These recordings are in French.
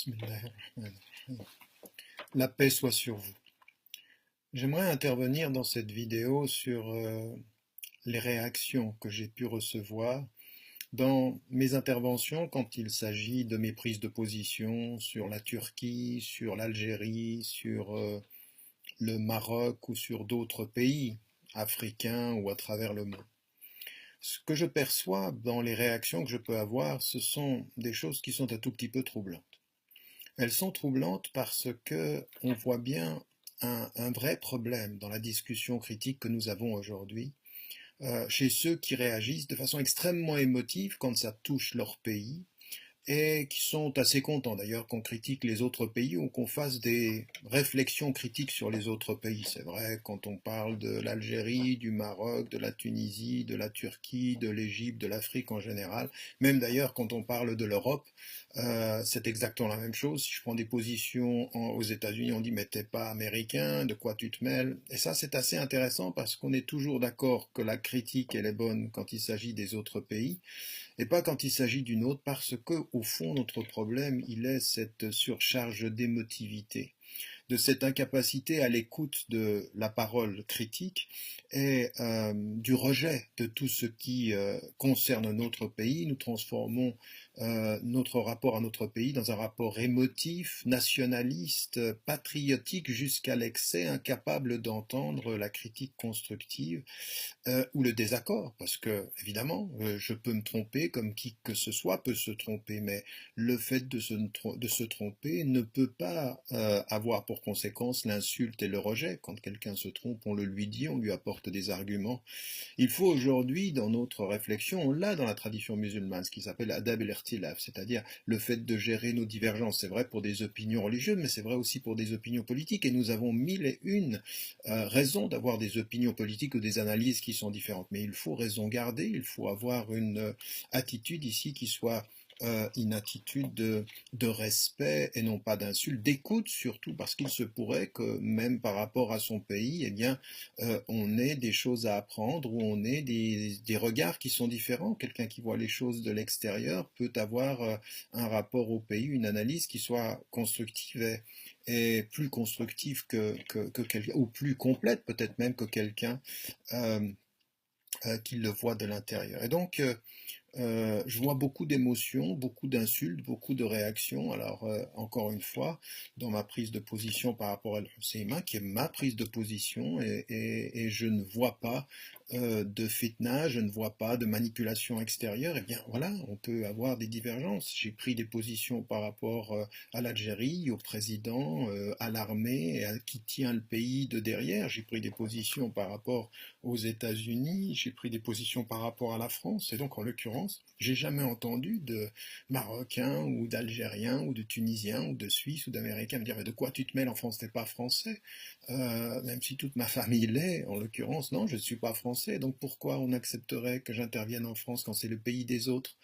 Bismillahirrahmanirrahim. La paix soit sur vous. J'aimerais intervenir dans cette vidéo sur les réactions que j'ai pu recevoir dans mes interventions quand il s'agit de mes prises de position sur la Turquie, sur l'Algérie, sur le Maroc ou sur d'autres pays africains ou à travers le monde. Ce que je perçois dans les réactions que je peux avoir, ce sont des choses qui sont un tout petit peu troublantes. Elles sont troublantes parce que on voit bien un vrai problème dans la discussion critique que nous avons aujourd'hui chez ceux qui réagissent de façon extrêmement émotive quand ça touche leur pays et qui sont assez contents d'ailleurs qu'on critique les autres pays ou qu'on fasse des réflexions critiques sur les autres pays. C'est vrai quand on parle de l'Algérie, du Maroc, de la Tunisie, de la Turquie, de l'Égypte, de l'Afrique en général, même d'ailleurs quand on parle de l'Europe, c'est exactement la même chose. Si je prends des positions aux États-Unis, on dit mais t'es pas américain, de quoi tu te mêles? Et ça c'est assez intéressant parce qu'on est toujours d'accord que la critique elle est bonne quand il s'agit des autres pays et pas quand il s'agit d'une autre, parce que, au fond, notre problème, il est cette surcharge d'émotivité, de cette incapacité à l'écoute de la parole critique et du rejet de tout ce qui concerne notre pays. Nous transformons notre rapport à notre pays dans un rapport émotif, nationaliste, patriotique jusqu'à l'excès, incapable d'entendre la critique constructive ou le désaccord, parce que évidemment, je peux me tromper comme qui que ce soit peut se tromper, mais le fait de se tromper ne peut pas avoir pour conséquence l'insulte et le rejet. Quand quelqu'un se trompe, on le lui dit, on lui apporte des arguments. Il faut aujourd'hui, dans notre réflexion, on l'a dans la tradition musulmane, ce qui s'appelle adab el-irtilaf, c'est-à-dire le fait de gérer nos divergences. C'est vrai pour des opinions religieuses, mais c'est vrai aussi pour des opinions politiques, et nous avons mille et une raisons d'avoir des opinions politiques ou des analyses qui sont différentes. Mais il faut raison garder, il faut avoir une attitude ici qui soit une attitude de respect et non pas d'insulte, d'écoute surtout, parce qu'il se pourrait que même par rapport à son pays, eh bien, on ait des choses à apprendre ou on ait des regards qui sont différents. Quelqu'un qui voit les choses de l'extérieur peut avoir un rapport au pays, une analyse qui soit constructive et plus constructive que quelqu'un, ou plus complète peut-être même que quelqu'un euh, qui le voit de l'intérieur. Et donc, je vois beaucoup d'émotions, beaucoup d'insultes, beaucoup de réactions. Alors, encore une fois, dans ma prise de position par rapport à l'Husseima, qui est ma prise de position, et je ne vois pas de fitna, je ne vois pas de manipulation extérieure, eh bien voilà, on peut avoir des divergences. J'ai pris des positions par rapport à l'Algérie, au président, à l'armée, qui tient le pays de derrière. J'ai pris des positions par rapport aux États-Unis, j'ai pris des positions par rapport à la France, et donc en l'occurrence, j'ai jamais entendu de Marocains ou d'Algériens ou de Tunisiens ou de Suisses ou d'Américains me dire mais de quoi tu te mêles en France, t'es pas français, même si toute ma famille l'est, en l'occurrence, non, je ne suis pas français, donc pourquoi on accepterait que j'intervienne en France quand c'est le pays des autres?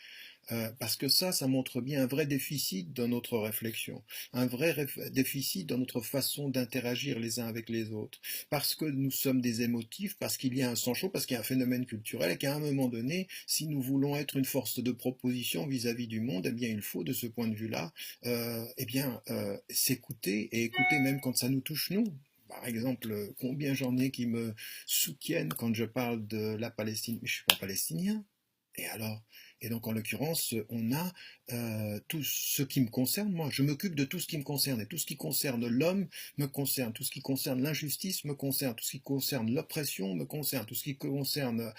Parce que ça montre bien un vrai déficit dans notre réflexion, un vrai déficit dans notre façon d'interagir les uns avec les autres, parce que nous sommes des émotifs, parce qu'il y a un sang chaud, parce qu'il y a un phénomène culturel, et qu'à un moment donné, si nous voulons être une force de proposition vis-à-vis du monde, eh bien il faut de ce point de vue-là, s'écouter, et écouter même quand ça nous touche nous. Par exemple, combien j'en ai qui me soutiennent quand je parle de la Palestine, mais je ne suis pas palestinien. Et alors? Et donc, en l'occurrence, on a tout ce qui me concerne, moi. Je m'occupe de tout ce qui me concerne. Et tout ce qui concerne l'homme me concerne. Tout ce qui concerne l'injustice me concerne. Tout ce qui concerne l'oppression me concerne. Tout ce qui concerne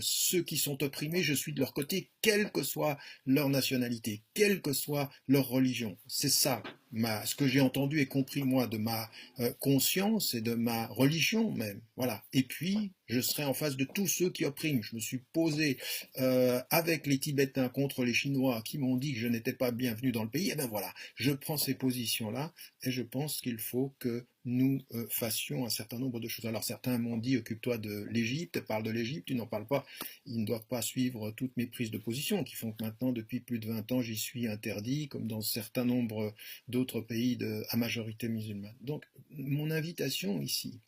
ceux qui sont opprimés, je suis de leur côté, quelle que soit leur nationalité, quelle que soit leur religion. C'est ça, ce que j'ai entendu et compris, moi, de ma conscience et de ma religion même. Voilà. Et puis, je serai en face de tous ceux qui oppriment. Je me suis posé avec les Tibétains contre les Chinois qui m'ont dit que je n'étais pas bienvenu dans le pays. Et bien voilà, je prends ces positions-là et je pense qu'il faut que nous fassions un certain nombre de choses. Alors certains m'ont dit, occupe-toi de l'Égypte, parle de l'Égypte, tu n'en parles pas. Ils ne doivent pas suivre toutes mes prises de position, qui font que maintenant, depuis plus de 20 ans, j'y suis interdit, comme dans certains nombre d'autres pays à majorité musulmane. Donc, mon invitation ici,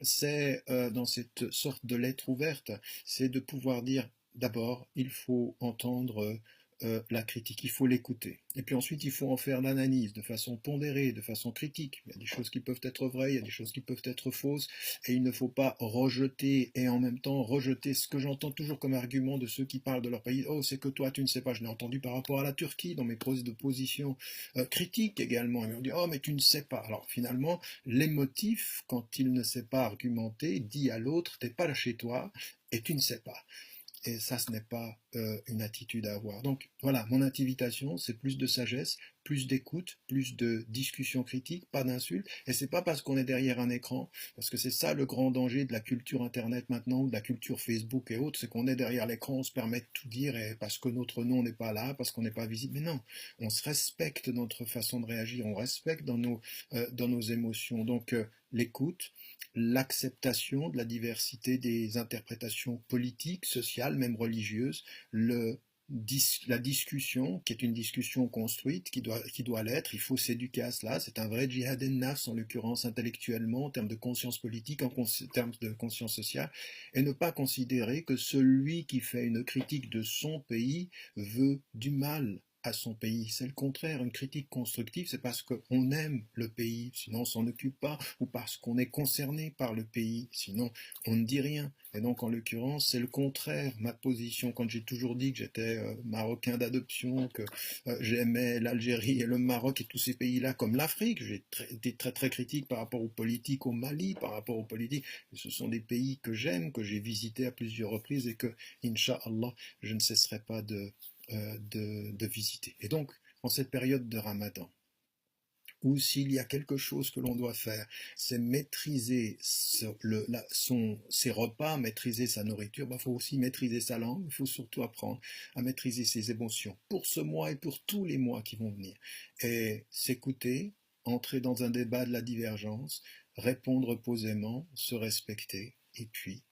c'est dans cette sorte de lettre ouverte, c'est de pouvoir dire, d'abord, il faut entendre la critique, il faut l'écouter. Et puis ensuite, il faut en faire l'analyse de façon pondérée, de façon critique. Il y a des choses qui peuvent être vraies, il y a des choses qui peuvent être fausses, et il ne faut pas rejeter et en même temps rejeter ce que j'entends toujours comme argument de ceux qui parlent de leur pays. Oh, c'est que toi, tu ne sais pas. Je l'ai entendu par rapport à la Turquie dans mes prises de position critiques également. Ils m'ont dit, oh, mais tu ne sais pas. Alors finalement, l'émotif, quand il ne sait pas argumenter, dit à l'autre, t'es pas là chez toi et tu ne sais pas. Et ça, ce n'est pas une attitude à avoir. Donc voilà, mon invitation, c'est plus de sagesse, plus d'écoute, plus de discussion critique, pas d'insultes. Et c'est pas parce qu'on est derrière un écran, parce que c'est ça le grand danger de la culture Internet maintenant, ou de la culture Facebook et autres, c'est qu'on est derrière l'écran, on se permet de tout dire, et parce que notre nom n'est pas là, parce qu'on n'est pas visible. Mais non, on se respecte dans notre façon de réagir, on respecte dans nos émotions. Donc l'écoute, l'acceptation de la diversité des interprétations politiques, sociales, même religieuses, la discussion, qui est une discussion construite, qui doit l'être, il faut s'éduquer à cela, c'est un vrai djihad en-nafs, en l'occurrence intellectuellement, en termes de conscience politique, en termes de conscience sociale, et ne pas considérer que celui qui fait une critique de son pays veut du mal à son pays. C'est le contraire. Une critique constructive, c'est parce qu'on aime le pays, sinon on s'en occupe pas, ou parce qu'on est concerné par le pays, sinon on ne dit rien. Et donc en l'occurrence, c'est le contraire. Ma position, quand j'ai toujours dit que j'étais marocain d'adoption, que j'aimais l'Algérie et le Maroc et tous ces pays-là, comme l'Afrique, j'ai été très très critique par rapport aux politiques au Mali, par rapport aux politiques. Ce sont des pays que j'aime, que j'ai visités à plusieurs reprises et que, Inch'Allah, je ne cesserai pas de visiter. Et donc, en cette période de Ramadan, ou s'il y a quelque chose que l'on doit faire, c'est maîtriser ses repas, maîtriser sa nourriture, il faut aussi maîtriser sa langue, il faut surtout apprendre à maîtriser ses émotions pour ce mois et pour tous les mois qui vont venir. Et s'écouter, entrer dans un débat de la divergence, répondre posément, se respecter, et puis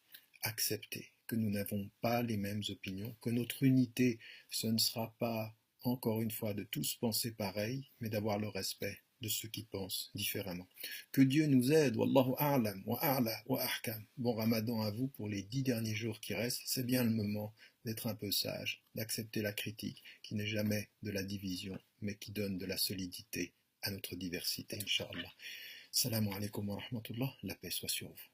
accepter que nous n'avons pas les mêmes opinions, que notre unité, ce ne sera pas, encore une fois, de tous penser pareil, mais d'avoir le respect de ceux qui pensent différemment. Que Dieu nous aide, wallahu a'lam, wa a'la, wa ahkam. Bon Ramadan à vous pour les 10 derniers jours qui restent, c'est bien le moment d'être un peu sage, d'accepter la critique, qui n'est jamais de la division, mais qui donne de la solidité à notre diversité, Inch'Allah. Salam alaikum wa rahmatullah, la paix soit sur vous.